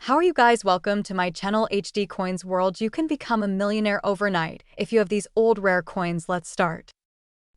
How are you guys? Welcome to my channel HD Coins World. You can become a millionaire overnight if you have these old rare coins. Let's start.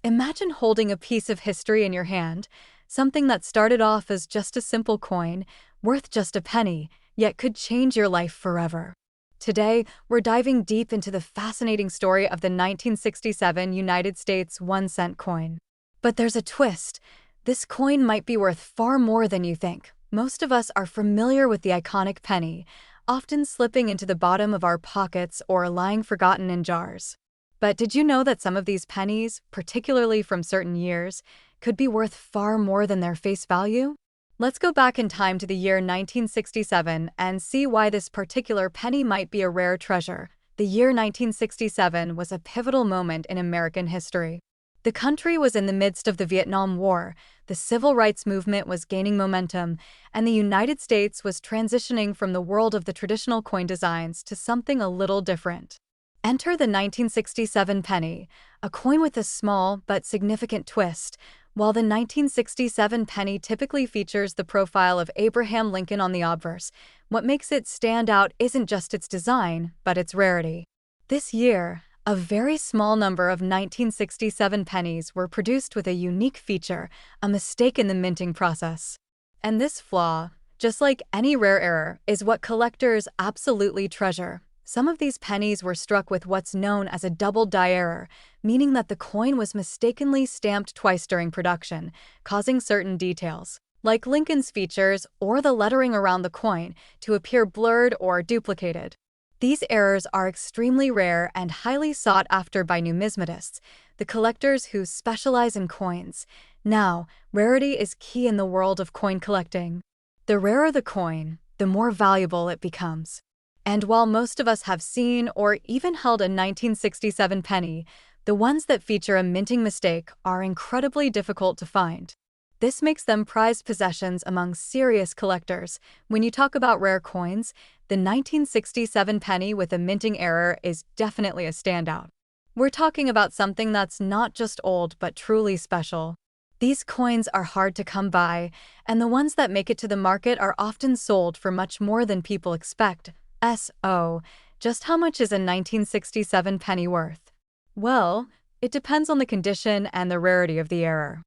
Imagine holding a piece of history in your hand, something that started off as just a simple coin, worth just a penny, yet could change your life forever. Today, we're diving deep into the fascinating story of the 1967 United States 1-cent coin. But there's a twist. This coin might be worth far more than you think. Most of us are familiar with the iconic penny, often slipping into the bottom of our pockets or lying forgotten in jars. But did you know that some of these pennies, particularly from certain years, could be worth far more than their face value? Let's go back in time to the year 1967 and see why this particular penny might be a rare treasure. The year 1967 was a pivotal moment in American history. The country was in the midst of the Vietnam War, the civil rights movement was gaining momentum, and the United States was transitioning from the world of the traditional coin designs to something a little different. Enter the 1967 penny, a coin with a small but significant twist. While the 1967 penny typically features the profile of Abraham Lincoln on the obverse, what makes it stand out isn't just its design, but its rarity. This year, a very small number of 1967 pennies were produced with a unique feature, a mistake in the minting process. And this flaw, just like any rare error, is what collectors absolutely treasure. Some of these pennies were struck with what's known as a double die error, meaning that the coin was mistakenly stamped twice during production, causing certain details, like Lincoln's features or the lettering around the coin, to appear blurred or duplicated. These errors are extremely rare and highly sought after by numismatists, the collectors who specialize in coins. Now, rarity is key in the world of coin collecting. The rarer the coin, the more valuable it becomes. And while most of us have seen or even held a 1967 penny, the ones that feature a minting mistake are incredibly difficult to find. This makes them prized possessions among serious collectors. When you talk about rare coins, the 1967 penny with a minting error is definitely a standout. We're talking about something that's not just old but truly special. These coins are hard to come by, and the ones that make it to the market are often sold for much more than people expect. Just how much is a 1967 penny worth? Well, it depends on the condition and the rarity of the error.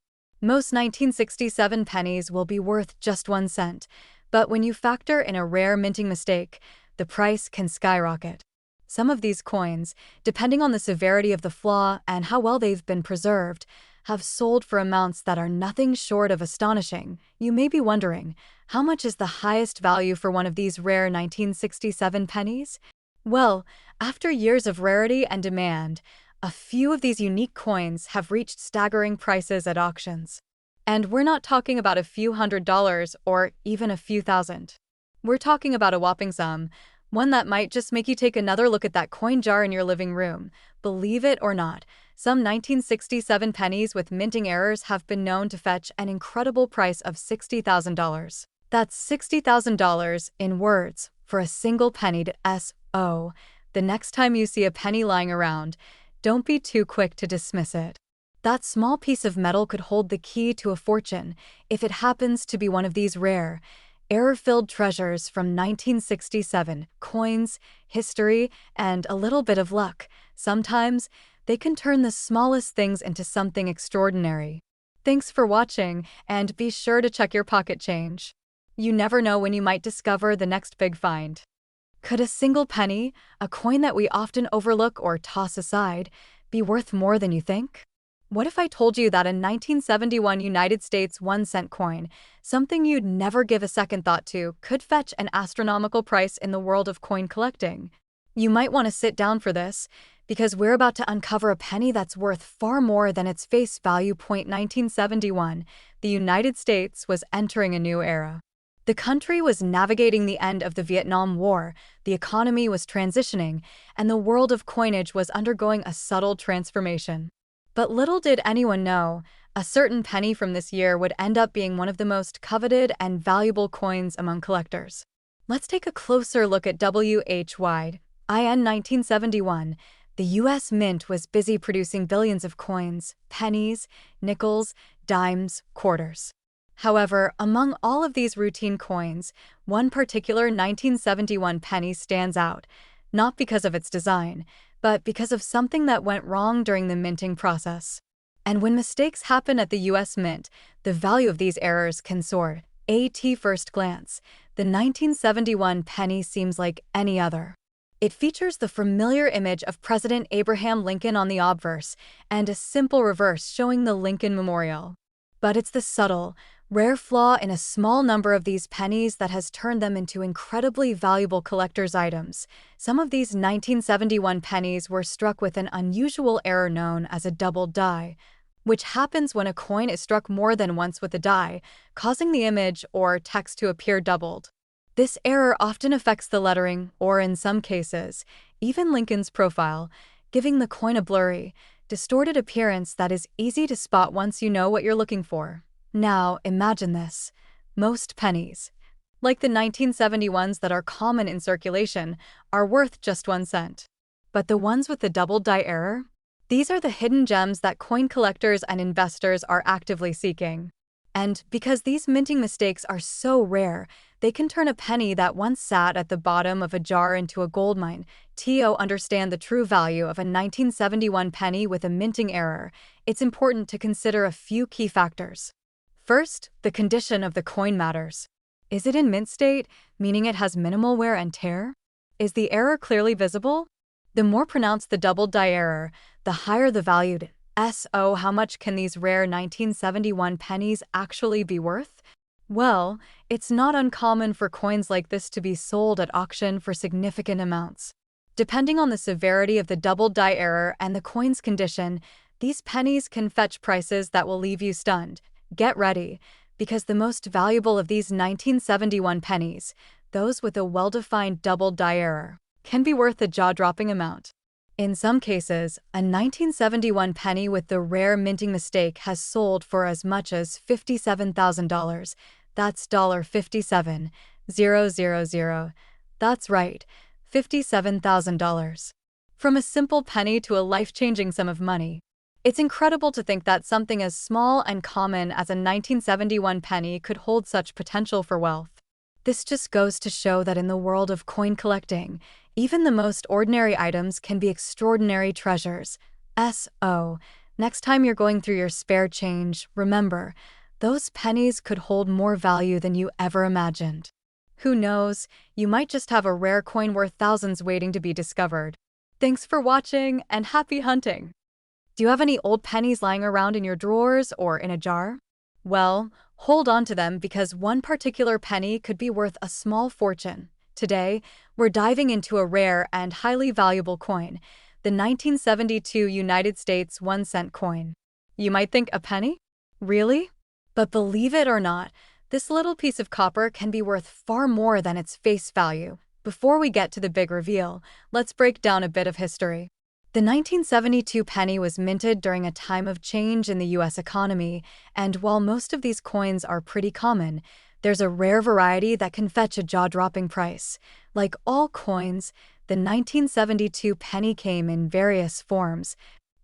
Most 1967 pennies will be worth just 1 cent, but when you factor in a rare minting mistake, the price can skyrocket. Some of these coins, depending on the severity of the flaw and how well they've been preserved, have sold for amounts that are nothing short of astonishing. You may be wondering, how much is the highest value for one of these rare 1967 pennies? Well, after years of rarity and demand, a few of these unique coins have reached staggering prices at auctions. And we're not talking about a few $100s or even a few thousand. We're talking about a whopping sum, one that might just make you take another look at that coin jar in your living room. Believe it or not, some 1967 pennies with minting errors have been known to fetch an incredible price of $60,000. That's $60,000 in words for a single penny to S.O. The next time you see a penny lying around, don't be too quick to dismiss it. That small piece of metal could hold the key to a fortune if it happens to be one of these rare, error-filled treasures from 1967. Coins, history, and a little bit of luck. Sometimes, they can turn the smallest things into something extraordinary. Thanks for watching, and be sure to check your pocket change. You never know when you might discover the next big find. Could a single penny, a coin that we often overlook or toss aside, be worth more than you think? What if I told you that a 1971 United States 1-cent coin, something you'd never give a second thought to, could fetch an astronomical price in the world of coin collecting? You might want to sit down for this, because we're about to uncover a penny that's worth far more than its face value. 1971, the United States was entering a new era. The country was navigating the end of the Vietnam War, the economy was transitioning, and the world of coinage was undergoing a subtle transformation. But little did anyone know, a certain penny from this year would end up being one of the most coveted and valuable coins among collectors. Let's take a closer look at WHY. In 1971, the U.S. Mint was busy producing billions of coins, pennies, nickels, dimes, quarters. However, among all of these routine coins, one particular 1971 penny stands out, not because of its design, but because of something that went wrong during the minting process. And when mistakes happen at the US Mint, the value of these errors can soar. At first glance, the 1971 penny seems like any other. It features the familiar image of President Abraham Lincoln on the obverse and a simple reverse showing the Lincoln Memorial. But it's the subtle, rare flaw in a small number of these pennies that has turned them into incredibly valuable collector's items. Some of these 1971 pennies were struck with an unusual error known as a double die, which happens when a coin is struck more than once with a die, causing the image or text to appear doubled. This error often affects the lettering, or in some cases, even Lincoln's profile, giving the coin a blurry, distorted appearance that is easy to spot once you know what you're looking for. Now, imagine this. Most pennies, like the 1971s that are common in circulation, are worth just 1 cent. But the ones with the double die error? These are the hidden gems that coin collectors and investors are actively seeking. And because these minting mistakes are so rare, they can turn a penny that once sat at the bottom of a jar into a goldmine. To understand the true value of a 1971 penny with a minting error, it's important to consider a few key factors. First, the condition of the coin matters. Is it in mint state, meaning it has minimal wear and tear? Is the error clearly visible? The more pronounced the double die error, the higher the value. So, how much can these rare 1971 pennies actually be worth? Well, it's not uncommon for coins like this to be sold at auction for significant amounts. Depending on the severity of the double die error and the coin's condition, these pennies can fetch prices that will leave you stunned. Get ready, because the most valuable of these 1971 pennies, those with a well-defined double die error, can be worth a jaw-dropping amount. In some cases, a 1971 penny with the rare minting mistake has sold for as much as $57,000. That's $57,000. That's right, $57,000. From a simple penny to a life-changing sum of money. It's incredible to think that something as small and common as a 1971 penny could hold such potential for wealth. This just goes to show that in the world of coin collecting, even the most ordinary items can be extraordinary treasures. Next time you're going through your spare change, remember, those pennies could hold more value than you ever imagined. Who knows, you might just have a rare coin worth thousands waiting to be discovered. Thanks for watching, and happy hunting! Do you have any old pennies lying around in your drawers or in a jar? Well, hold on to them because one particular penny could be worth a small fortune. Today, we're diving into a rare and highly valuable coin, the 1972 United States 1-cent coin. You might think, a penny? Really? But believe it or not, this little piece of copper can be worth far more than its face value. Before we get to the big reveal, let's break down a bit of history. The 1972 penny was minted during a time of change in the US economy, and while most of these coins are pretty common, there's a rare variety that can fetch a jaw-dropping price. Like all coins, the 1972 penny came in various forms,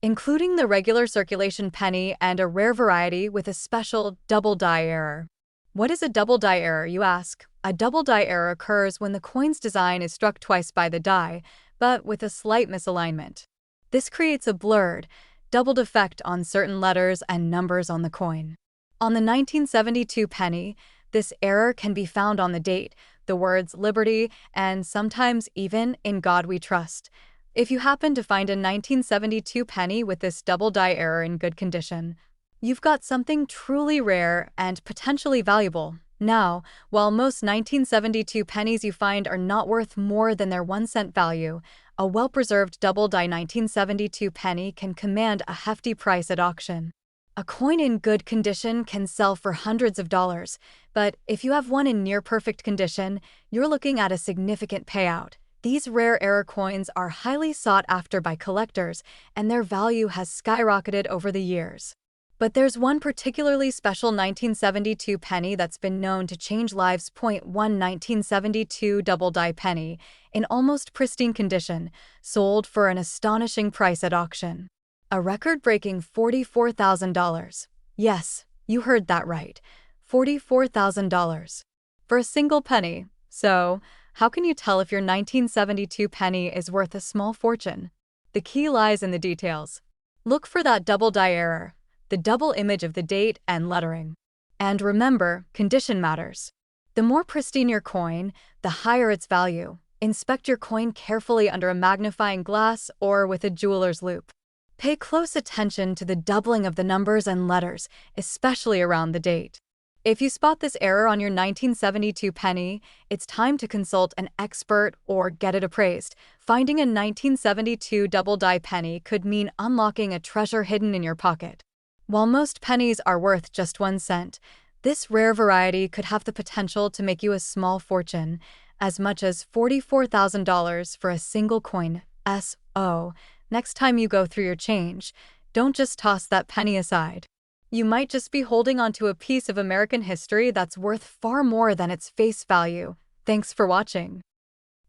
including the regular circulation penny and a rare variety with a special double die error. What is a double die error, you ask? A double die error occurs when the coin's design is struck twice by the die, but with a slight misalignment. This creates a blurred, doubled effect on certain letters and numbers on the coin. On the 1972 penny, this error can be found on the date, the words Liberty, and sometimes even In God We Trust. If you happen to find a 1972 penny with this double die error in good condition, you've got something truly rare and potentially valuable. Now, while most 1972 pennies you find are not worth more than their 1-cent value, a well-preserved double-die 1972 penny can command a hefty price at auction. A coin in good condition can sell for hundreds of dollars, but if you have one in near-perfect condition, you're looking at a significant payout. These rare error coins are highly sought after by collectors, and their value has skyrocketed over the years. But there's one particularly special 1972 penny that's been known to change lives. One 1972 double-die penny, in almost pristine condition, sold for an astonishing price at auction. A record-breaking $44,000. Yes, you heard that right. $44,000 for a single penny. So, how can you tell if your 1972 penny is worth a small fortune? The key lies in the details. Look for that double die error, the double image of the date and lettering. And remember, condition matters. The more pristine your coin, the higher its value. Inspect your coin carefully under a magnifying glass or with a jeweler's loupe. Pay close attention to the doubling of the numbers and letters, especially around the date. If you spot this error on your 1972 penny, it's time to consult an expert or get it appraised. Finding a 1972 double die penny could mean unlocking a treasure hidden in your pocket. While most pennies are worth just 1 cent, this rare variety could have the potential to make you a small fortune, as much as $44,000 for a single coin. So, next time you go through your change, don't just toss that penny aside. You might just be holding onto a piece of American history that's worth far more than its face value. Thanks for watching.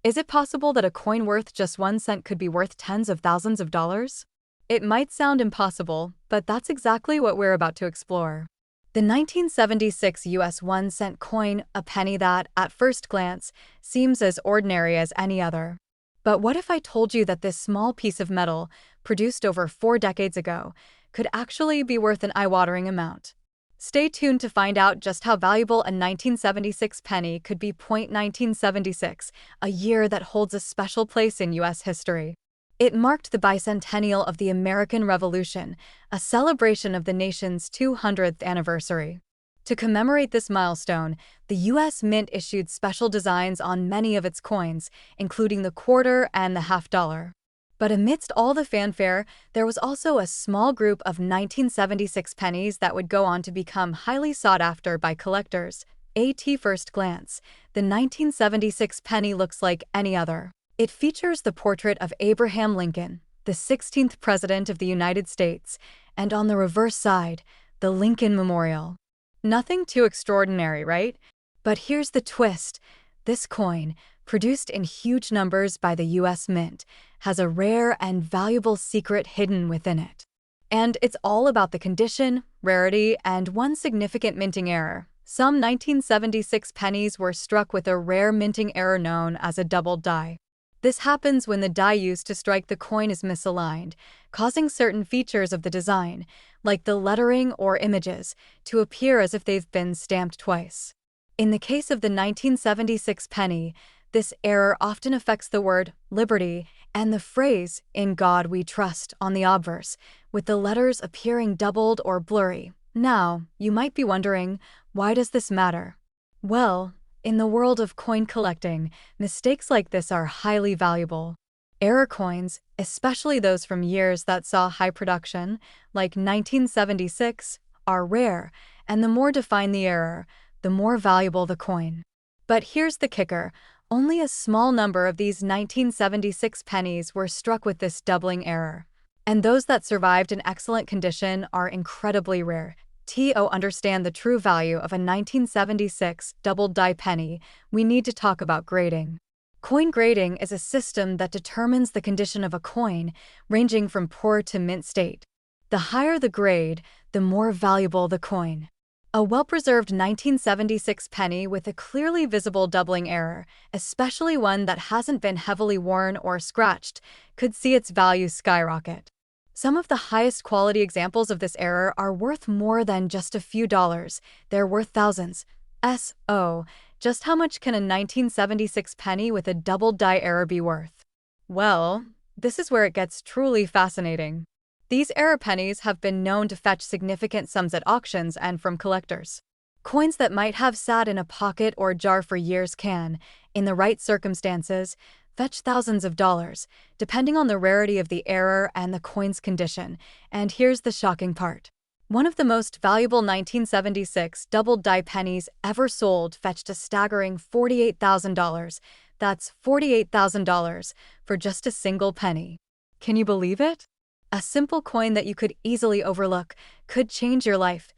Is it possible that a coin worth just 1 cent could be worth tens of thousands of dollars? It might sound impossible, but that's exactly what we're about to explore. The 1976 US 1 cent coin, a penny that, at first glance, seems as ordinary as any other. But what if I told you that this small piece of metal, produced over 4 decades ago, could actually be worth an eye-watering amount? Stay tuned to find out just how valuable a 1976 penny could be. 1976, a year that holds a special place in U.S. history. It marked the bicentennial of the American Revolution, a celebration of the nation's 200th anniversary. To commemorate this milestone, the U.S. Mint issued special designs on many of its coins, including the quarter and the half-dollar. But amidst all the fanfare, there was also a small group of 1976 pennies that would go on to become highly sought after by collectors. At first glance, the 1976 penny looks like any other. It features the portrait of Abraham Lincoln, the 16th President of the United States, and on the reverse side, the Lincoln Memorial. Nothing too extraordinary, right? But here's the twist. This coin, produced in huge numbers by the U.S. Mint, has a rare and valuable secret hidden within it. And it's all about the condition, rarity, and one significant minting error. Some 1976 pennies were struck with a rare minting error known as a double die. This happens when the die used to strike the coin is misaligned, causing certain features of the design, like the lettering or images, to appear as if they've been stamped twice. In the case of the 1976 penny, this error often affects the word liberty and the phrase, "In God we trust," on the obverse, with the letters appearing doubled or blurry. Now, you might be wondering, why does this matter? Well, in the world of coin collecting, mistakes like this are highly valuable. Error coins, especially those from years that saw high production, like 1976, are rare, and the more defined the error, the more valuable the coin. But here's the kicker. Only a small number of these 1976 pennies were struck with this doubling error. And those that survived in excellent condition are incredibly rare. To understand the true value of a 1976 double die penny, we need to talk about grading. Coin grading is a system that determines the condition of a coin, ranging from poor to mint state. The higher the grade, the more valuable the coin. A well-preserved 1976 penny with a clearly visible doubling error, especially one that hasn't been heavily worn or scratched, could see its value skyrocket. Some of the highest quality examples of this error are worth more than just a few dollars. They're worth thousands. So, just how much can a 1976 penny with a double die error be worth? Well, this is where it gets truly fascinating. These error pennies have been known to fetch significant sums at auctions and from collectors. Coins that might have sat in a pocket or jar for years can, in the right circumstances, fetch thousands of dollars, depending on the rarity of the error and the coin's condition. And here's the shocking part. One of the most valuable 1976 double die pennies ever sold fetched a staggering $48,000. That's $48,000 for just a single penny. Can you believe it? A simple coin that you could easily overlook could change your life.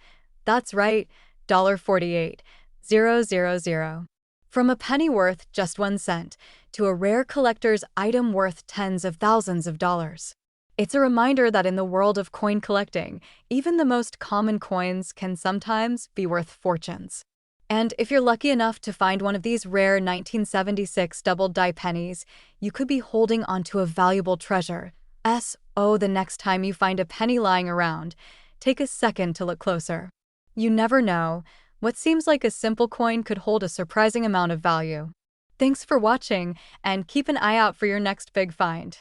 That's right, $48,000. From a penny worth just 1 cent to a rare collector's item worth tens of thousands of dollars. It's a reminder that in the world of coin collecting, even the most common coins can sometimes be worth fortunes. And if you're lucky enough to find one of these rare 1976 double-die pennies, you could be holding onto a valuable treasure. The next time you find a penny lying around, take a second to look closer. You never know, what seems like a simple coin could hold a surprising amount of value. Thanks for watching, and keep an eye out for your next big find.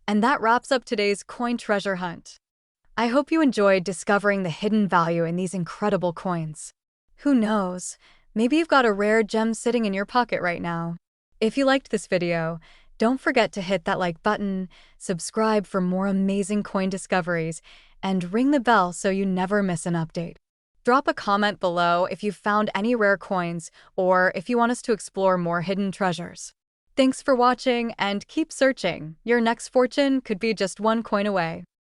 And that wraps up today's coin treasure hunt. I hope you enjoyed discovering the hidden value in these incredible coins. Who knows, maybe you've got a rare gem sitting in your pocket right now. If you liked this video, don't forget to hit that like button, subscribe for more amazing coin discoveries, and ring the bell so you never miss an update. Drop a comment below if you've found any rare coins or if you want us to explore more hidden treasures. Thanks for watching and keep searching. Your next fortune could be just one coin away.